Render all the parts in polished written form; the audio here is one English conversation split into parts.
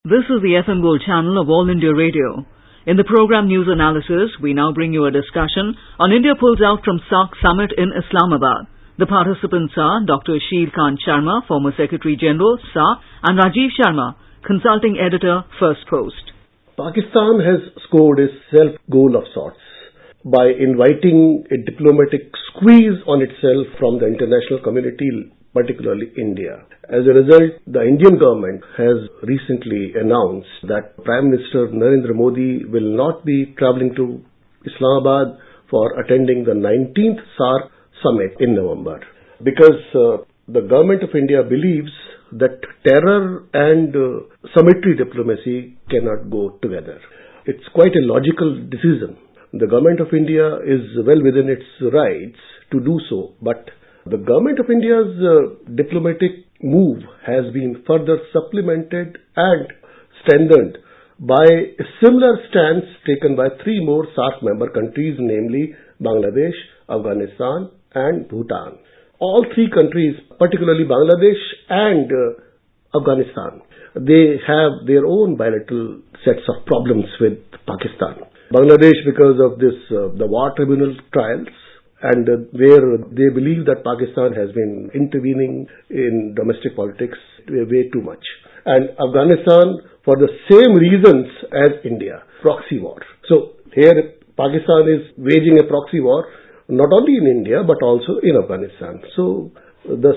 This is the FM Gold channel of All India Radio. In the program News Analysis, we now bring you a discussion on India pulls out from SAARC summit in Islamabad. The participants are Dr. Shirkant Sharma, former Secretary General, SAARC, and Rajiv Sharma, Consulting Editor, First Post. Pakistan has scored a self-goal of sorts by inviting a diplomatic squeeze on itself from the international community, particularly India. As a result, the Indian government has recently announced that Prime Minister Narendra Modi will not be travelling to Islamabad for attending the 19th SAARC summit in November, because the government of India believes that terror and cemetery diplomacy cannot go together. It's quite a logical decision. The government of India is well within its rights to do so, but the government of India's diplomatic move has been further supplemented and strengthened by a similar stance taken by three more SAARC member countries, namely Bangladesh, Afghanistan and Bhutan. All three countries, particularly Bangladesh and Afghanistan, they have their own bilateral sets of problems with Pakistan. Bangladesh because of this, the war tribunal trials, and where they believe that Pakistan has been intervening in domestic politics way too much. And Afghanistan for the same reasons as India, proxy war. So here Pakistan is waging a proxy war not only in India but also in Afghanistan. So the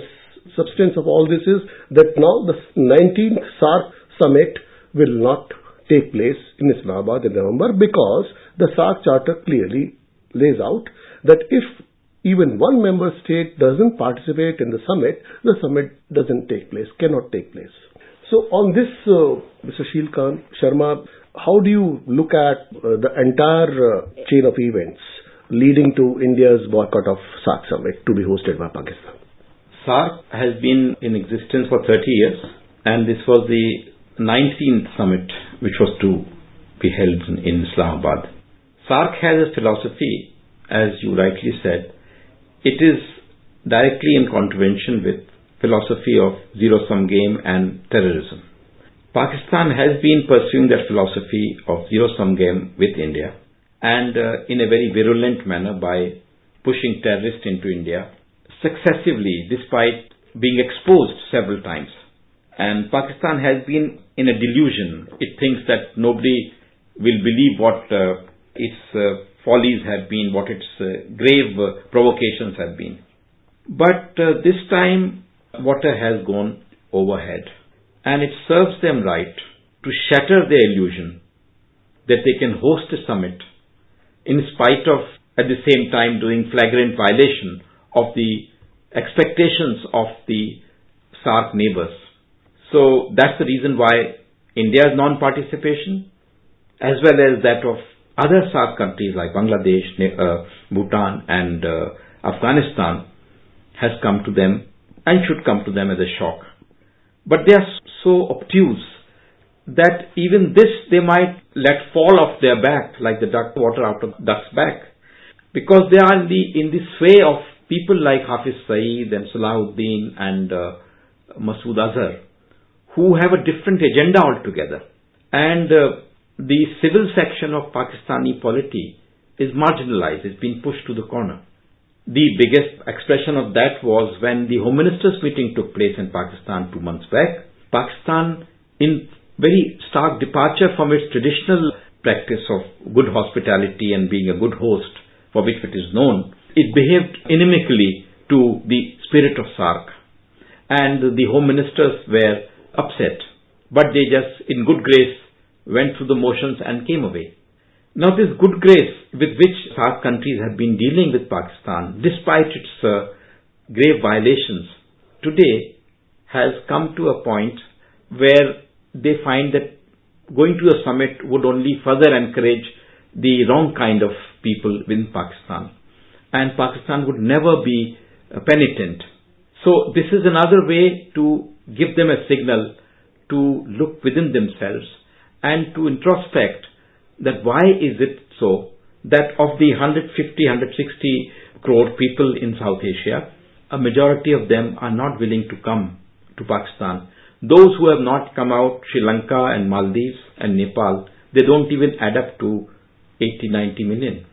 substance of all this is that now the 19th SAARC summit will not take place in Islamabad in November, because the SAARC charter clearly lays out that if even one member state doesn't participate in the summit doesn't take place, cannot take place. So on this, Mr. Shirkant Sharma, how do you look at the entire chain of events leading to India's boycott of SAARC summit to be hosted by Pakistan? SAARC has been in existence for 30 years, and this was the 19th summit which was to be held in Islamabad. SAARC has a philosophy, as you rightly said. It is directly in contravention with philosophy of zero-sum game and terrorism. Pakistan has been pursuing that philosophy of zero-sum game with India, and in a very virulent manner by pushing terrorists into India successively, despite being exposed several times. And Pakistan has been in a delusion. It thinks that nobody will believe what its follies have been, what its grave provocations have been. But this time water has gone overhead, and it serves them right to shatter their illusion that they can host a summit in spite of at the same time doing flagrant violation of the expectations of the SAARC neighbors. So that's the reason why India's non-participation, as well as that of other SAARC countries like Bangladesh, Bhutan and Afghanistan, has come to them and should come to them as a shock. But they are so obtuse that even this they might let fall off their back like the water out of duck's back, because they are in the sway of people like Hafiz Saeed and Salahuddin and Masood Azhar, who have a different agenda altogether. And the civil section of Pakistani polity is marginalized, it's been pushed to the corner. The biggest expression of that was when the Home Ministers meeting took place in Pakistan 2 months back. Pakistan, in very stark departure from its traditional practice of good hospitality and being a good host, for which it is known, it behaved inimically to the spirit of SAARC. And the Home Ministers were upset, but they just in good grace went through the motions and came away. Now this good grace with which SAARC countries have been dealing with Pakistan, despite its grave violations, today has come to a point where they find that going to a summit would only further encourage the wrong kind of people within Pakistan, and Pakistan would never be penitent. So this is another way to give them a signal to look within themselves and to introspect that why is it so that of the 150-160 crore people in South Asia, a majority of them are not willing to come to Pakistan Those who have not come out, Sri Lanka and Maldives and Nepal, they don't even add up to 80-90 million.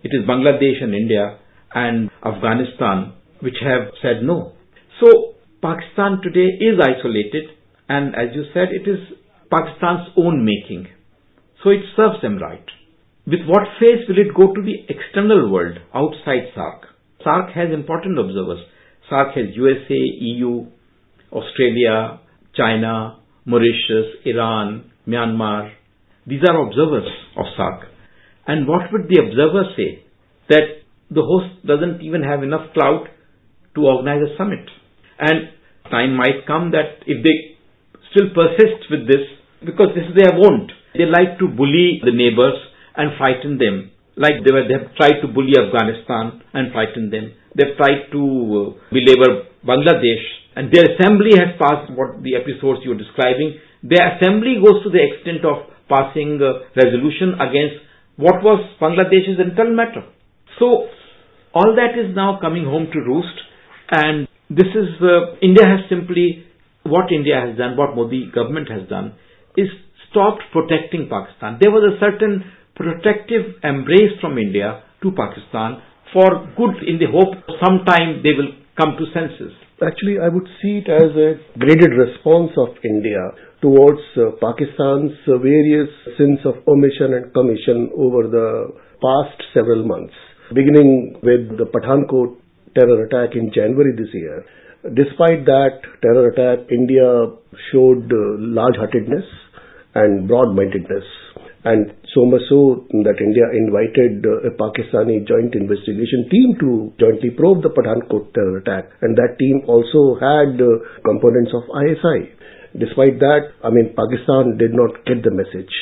It is Bangladesh and India and Afghanistan which have said no. So Pakistan today is isolated, and as you said, it is Pakistan's own making. So it serves them right. With what face will it go to the external world outside SAARC? SAARC has important observers. SAARC has USA, EU, Australia, China, Mauritius, Iran, Myanmar. These are observers of SAARC. And what would the observers say? That the host doesn't even have enough clout to organize a summit. And time might come that if they still persist with this, because this is their want, they like to bully the neighbors and frighten them. Like they have tried to bully Afghanistan and frighten them. They've tried to belabor Bangladesh. And their assembly has passed what the episodes you're describing. Their assembly goes to the extent of passing a resolution against what was Bangladesh's internal matter. So all that is now coming home to roost, and this is India has simply, what India has done, what Modi government has done, is stopped protecting Pakistan. There was a certain protective embrace from India to Pakistan for good, in the hope sometime they will come to senses. Actually, I would see it as a graded response of India towards Pakistan's various sins of omission and commission over the past several months. Beginning with the Pathankot terror attack in January this year. Despite that terror attack, India showed large-heartedness and broad-mindedness, and so much so that India invited a Pakistani joint investigation team to jointly probe the Pathankot terror attack, and that team also had components of ISI. Despite that, Pakistan did not get the message.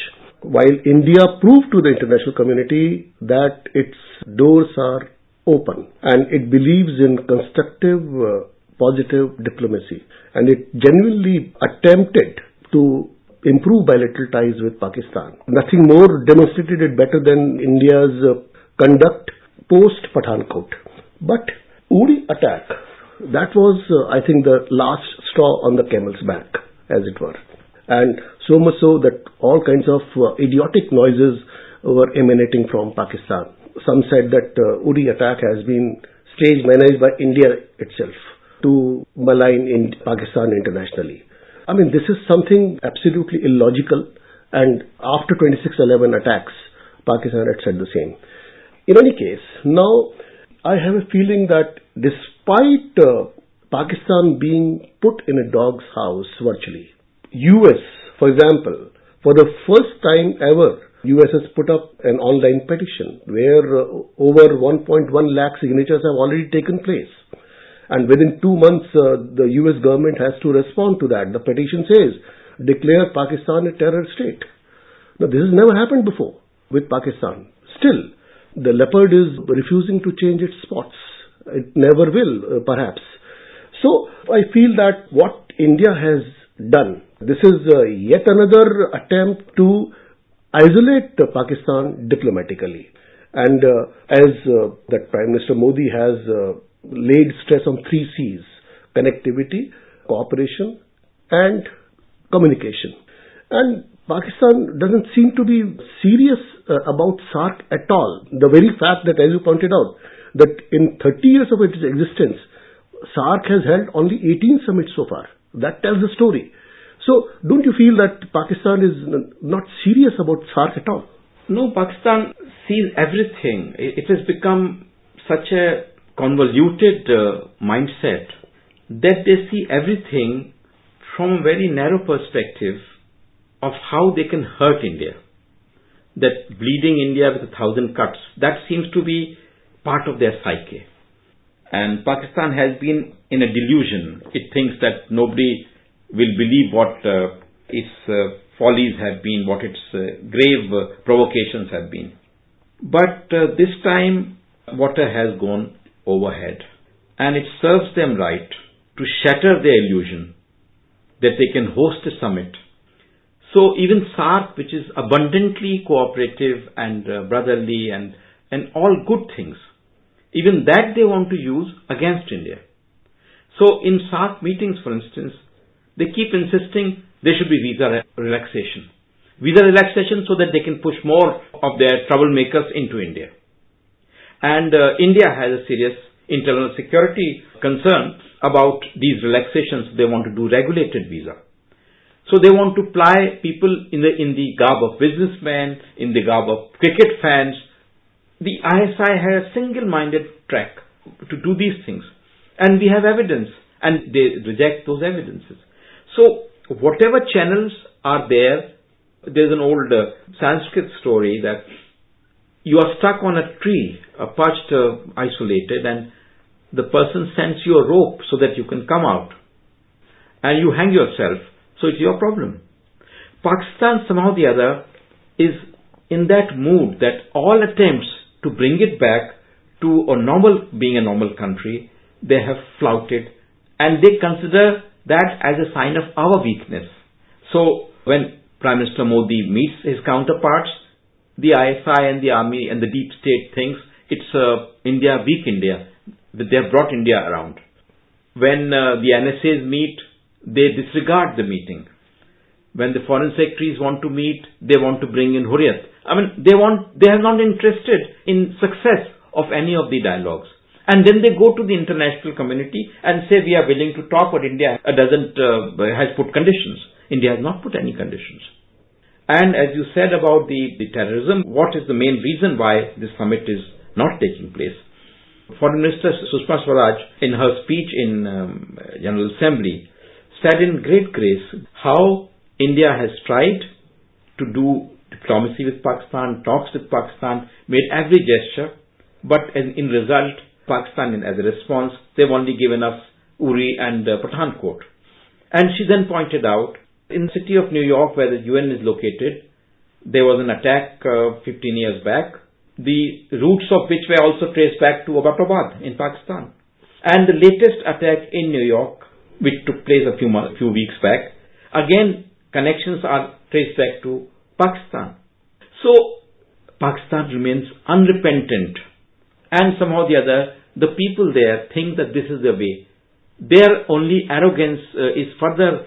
While India proved to the international community that its doors are open and it believes in constructive, positive diplomacy, and it genuinely attempted to improve bilateral ties with Pakistan. Nothing more demonstrated it better than India's conduct post-Pathankot. But Uri attack, that was, I think, the last straw on the camel's back, as it were. And so much so that all kinds of idiotic noises were emanating from Pakistan. Some said that Uri attack has been stage managed by India itself to malign in Pakistan internationally. This is something absolutely illogical, and after 26/11 attacks, Pakistan had said the same. In any case, now I have a feeling that despite Pakistan being put in a dog's house virtually, US, for example, for the first time ever, US has put up an online petition where over 1.1 lakh signatures have already taken place. And within 2 months, the US government has to respond to that. The petition says, declare Pakistan a terror state. Now, this has never happened before with Pakistan. Still, the leopard is refusing to change its spots. It never will, perhaps. So, I feel that what India has done, this is yet another attempt to isolate Pakistan diplomatically. And as that Prime Minister Modi has laid stress on 3 C's, connectivity, cooperation and communication. And Pakistan doesn't seem to be serious about SAARC at all. The very fact that, as you pointed out, that in 30 years of its existence, SAARC has held only 18 summits so far. That tells the story. So, don't you feel that Pakistan is not serious about SAARC at all? No, Pakistan sees everything. It has become such a convoluted mindset that they see everything from a very narrow perspective of how they can hurt India. That bleeding India with 1,000 cuts, that seems to be part of their psyche. And Pakistan has been in a delusion. It thinks that nobody will believe what its follies have been, what its grave provocations have been. But this time, water has gone overhead. And it serves them right to shatter their illusion that they can host a summit. So even SAARC, which is abundantly cooperative and brotherly and all good things, even that they want to use against India. So in SAARC meetings, for instance, they keep insisting there should be visa relaxation. Visa relaxation so that they can push more of their troublemakers into India. And India has a serious internal security concern about these relaxations. They want to do regulated visa. So they want to ply people in the garb of businessmen, in the garb of cricket fans. The ISI has a single-minded track to do these things. And we have evidence, and they reject those evidences. So whatever channels are there, there's an old Sanskrit story that you are stuck on a tree, perched, isolated, and the person sends you a rope so that you can come out. And you hang yourself, so it's your problem. Pakistan, somehow or the other, is in that mood that all attempts to bring it back to being a normal country, they have flouted, and they consider that as a sign of our weakness. So when Prime Minister Modi meets his counterparts, the ISI and the army and the deep state thinks it's India, weak India. They have brought India around. When the NSAs meet, they disregard the meeting. When the foreign secretaries want to meet, they want to bring in Hurriyat. I mean, they are not interested in success of any of the dialogues. And then they go to the international community and say we are willing to talk, but India has put conditions. India has not put any conditions. And as you said about the terrorism, what is the main reason why this summit is not taking place? Foreign Minister Sushma Swaraj, in her speech in General Assembly, said in great grace how India has tried to do diplomacy with Pakistan, talks with Pakistan, made every gesture, but in result, Pakistan, as a response, they've only given us Uri and Pathankot. And she then pointed out, in the city of New York, where the UN is located, there was an attack 15 years back, the roots of which were also traced back to Abbottabad in Pakistan. And the latest attack in New York, which took place a few weeks back, again, connections are traced back to Pakistan. So, Pakistan remains unrepentant. And somehow or the other, the people there think that this is the way. Their only arrogance is further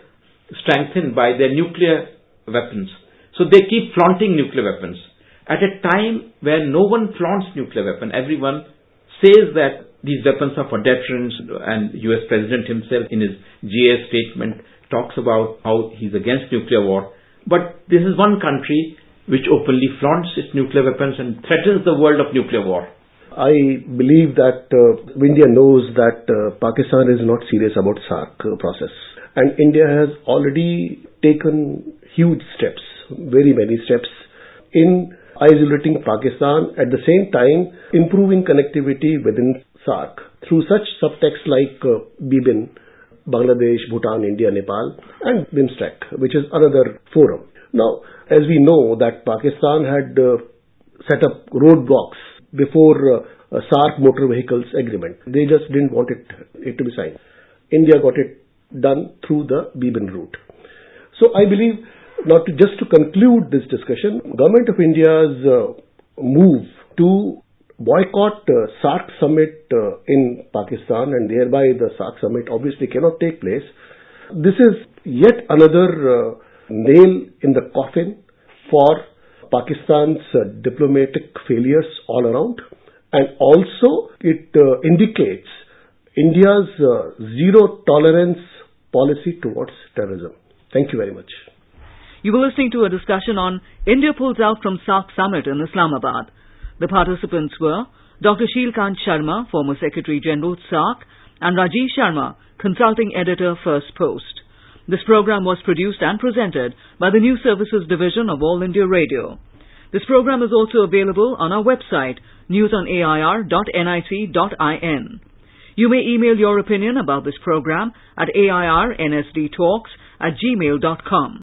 strengthened by their nuclear weapons. So they keep flaunting nuclear weapons. At a time where no one flaunts nuclear weapon, everyone says that these weapons are for deterrence, and US President himself in his GA statement talks about how he's against nuclear war. But this is one country which openly flaunts its nuclear weapons and threatens the world of nuclear war. I believe that India knows that Pakistan is not serious about SAARC process. And India has already taken huge steps, very many steps, in isolating Pakistan, at the same time improving connectivity within SAARC through such subtexts like BIBIN, Bangladesh, Bhutan, India, Nepal, and BIMSTEC, which is another forum. Now, as we know that Pakistan had set up roadblocks before SAARC motor vehicles agreement. They just didn't want it to be signed. India got it done through the BIBIN route. So I believe, now just to conclude this discussion, Government of India's move to boycott SAARC summit in Pakistan, and thereby the SAARC summit obviously cannot take place. This is yet another nail in the coffin for Pakistan's diplomatic failures all around, and also it indicates India's zero tolerance policy towards terrorism. Thank you very much. You were listening to a discussion on India pulls out from SAARC summit in Islamabad. The participants were Dr. Sheelkant Sharma, former Secretary General SAARC, and Rajiv Sharma, Consulting Editor, First Post. This program was produced and presented by the News Services Division of All India Radio. This program is also available on our website, newsonair.nic.in. You may email your opinion about this program at airnsdtalks@gmail.com.